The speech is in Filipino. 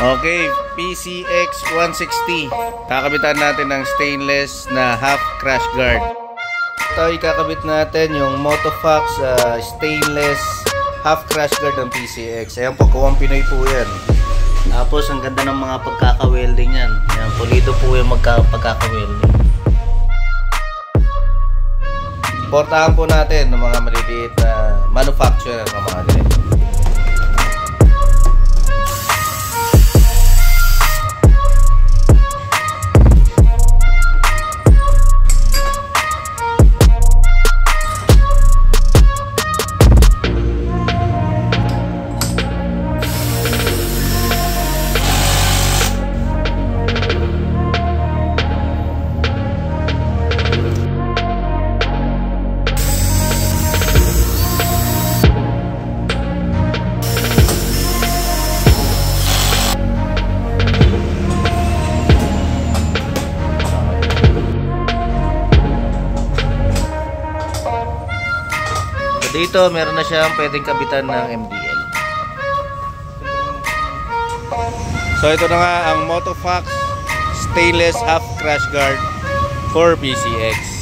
Okay, PCX 160. Kakabitan natin ng stainless na half crash guard. Ito ikakabit natin yung Motofox stainless half crash guard ng PCX. Ayan po, kuwang Pinoy po yan. Tapos ang ganda ng mga pagkaka-welding yan. Ayan, pulido po yung pagkaka-welding. Portahan po natin ng mga maliliit na manufacturer ng mga ganito. Dito meron na siyang pwedeng kabitan ng MDL. So ito na nga ang Motofox stainless half crash guard for PCX.